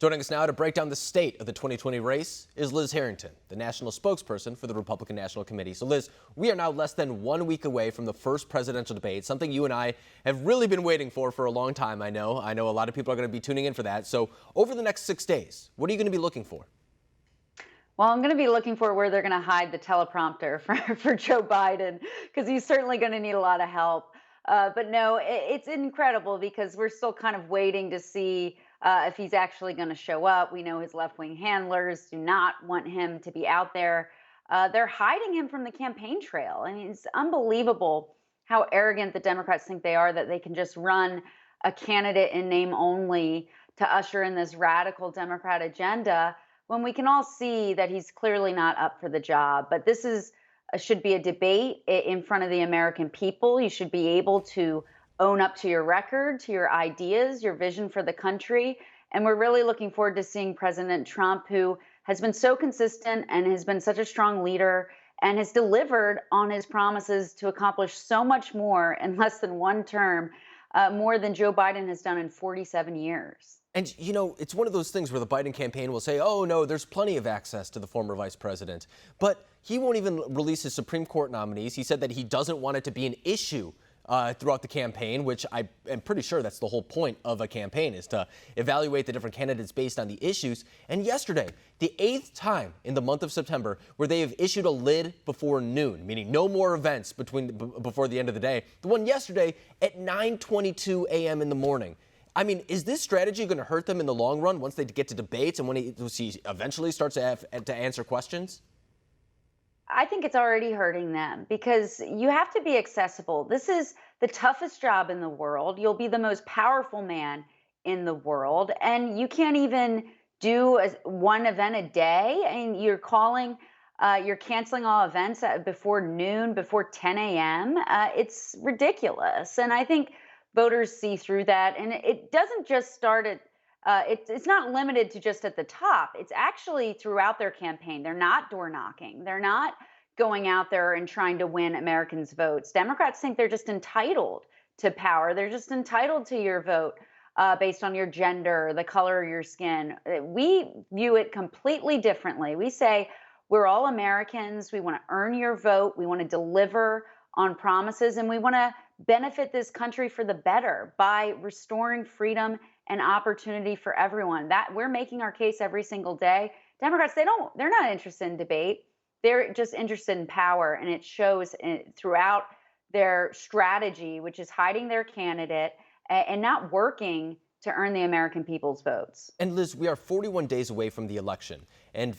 Joining us now to break down the state of the 2020 race is Liz Harrington, the national spokesperson for the Republican National Committee. So Liz, we are now less than 1 week away from the first presidential debate, something you and I have really been waiting for a long time, I know. I know a lot of people are going to be tuning in for that. So over the next 6 days, what are you going to be looking for? Well, I'm going to be looking for where they're going to hide the teleprompter for Joe Biden, because he's certainly going to need a lot of help. But no, it's incredible because we're still kind of waiting to see if he's actually going to show up. We know his left-wing handlers do not want him to be out there. They're hiding him from the campaign trail. I mean, it's unbelievable how arrogant the Democrats think they are, that they can just run a candidate in name only to usher in this radical Democrat agenda, when we can all see that he's clearly not up for the job. But this should be a debate in front of the American people. You should be able to own up to your record, to your ideas, your vision for the country. And we're really looking forward to seeing President Trump, who has been so consistent and has been such a strong leader and has delivered on his promises to accomplish so much more in less than one term, more than Joe Biden has done in 47 years. And, you know, it's one of those things where the Biden campaign will say, oh, no, there's plenty of access to the former vice president. But he won't even release his Supreme Court nominees. He said that he doesn't want it to be an issue throughout the campaign, which I am pretty sure that's the whole point of a campaign, is to evaluate the different candidates based on the issues. And yesterday, the 8th time in the month of September where they have issued a lid before noon, meaning no more events before the end of the day. The one yesterday at 9:22 a.m. in the morning. I mean, is this strategy going to hurt them in the long run once they get to debates and when he eventually starts to answer questions? I think it's already hurting them because you have to be accessible. This is the toughest job in the world. You'll be the most powerful man in the world, and you can't even do one event a day. I mean, you're canceling all events before noon, before 10 a.m. It's ridiculous. And I think voters see through that. And it doesn't just start at, it's not limited to just at the top. It's actually throughout their campaign. They're not door knocking. They're not going out there and trying to win Americans' votes. Democrats think they're just entitled to power. They're just entitled to your vote based on your gender, the color of your skin. We view it completely differently. We say we're all Americans. We want to earn your vote. We want to deliver on promises, and we want to benefit this country for the better by restoring freedom and opportunity for everyone. That we're making our case every single day. Democrats, they're not interested in debate. They're just interested in power, and it shows throughout their strategy, which is hiding their candidate and not working to earn the American people's votes. And Liz, we are 41 days away from the election. And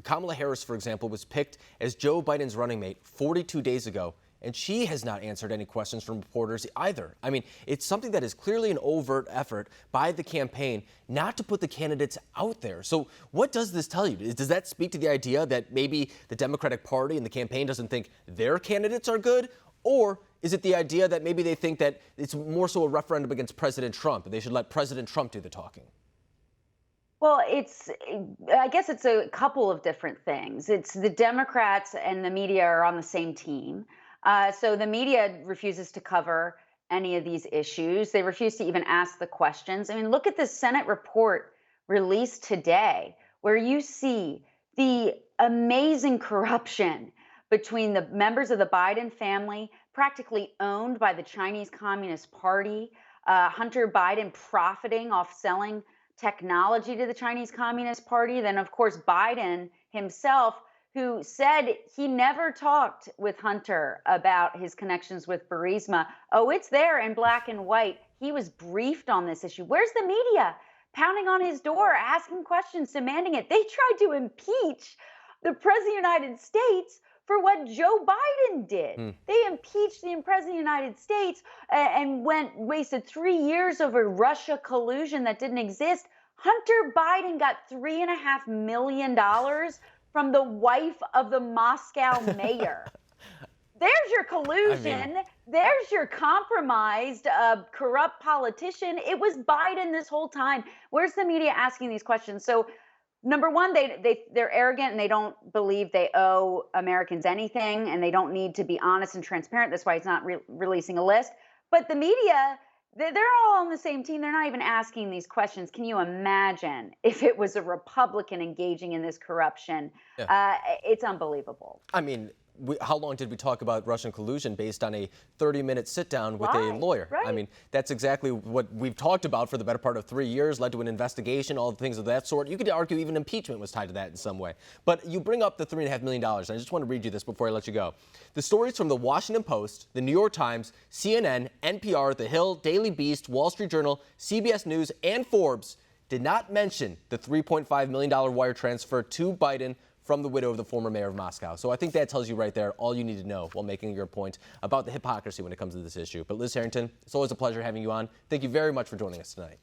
Kamala Harris, for example, was picked as Joe Biden's running mate 42 days ago. And she has not answered any questions from reporters either. I mean, it's something that is clearly an overt effort by the campaign not to put the candidates out there. So what does this tell you? Does that speak to the idea that maybe the Democratic Party and the campaign doesn't think their candidates are good? Or is it the idea that maybe they think that it's more so a referendum against President Trump and they should let President Trump do the talking? Well, I guess it's a couple of different things. It's the Democrats and the media are on the same team. So the media refuses to cover any of these issues. They refuse to even ask the questions. I mean, look at the Senate report released today, where you see the amazing corruption between the members of the Biden family, practically owned by the Chinese Communist Party, Hunter Biden profiting off selling technology to the Chinese Communist Party. Then, of course, Biden himself, who said he never talked with Hunter about his connections with Burisma. Oh, it's there in black and white. He was briefed on this issue. Where's the media? Pounding on his door, asking questions, demanding it. They tried to impeach the President of the United States for what Joe Biden did. They impeached the President of the United States and wasted 3 years over Russia collusion that didn't exist. Hunter Biden got $3.5 million from the wife of the Moscow mayor. There's your collusion. There's your compromised, corrupt politician. It was Biden this whole time. Where's the media asking these questions? So, number one, they're arrogant and they don't believe they owe Americans anything, and they don't need to be honest and transparent. That's why he's not releasing a list. But the media, they're all on the same team. They're not even asking these questions. Can you imagine if it was a Republican engaging in this corruption? Yeah. It's unbelievable. I mean, how long did we talk about Russian collusion based on a 30-minute sit-down with a lawyer? Right. I mean, that's exactly what we've talked about for the better part of 3 years, led to an investigation, all the things of that sort. You could argue even impeachment was tied to that in some way. But you bring up the $3.5 million, and I just want to read you this before I let you go. The stories from the Washington Post, the New York Times, CNN, NPR, The Hill, Daily Beast, Wall Street Journal, CBS News, and Forbes did not mention the $3.5 million wire transfer to Biden from the widow of the former mayor of Moscow. So I think that tells you right there all you need to know while making your point about the hypocrisy when it comes to this issue. But Liz Harrington, it's always a pleasure having you on. Thank you very much for joining us tonight.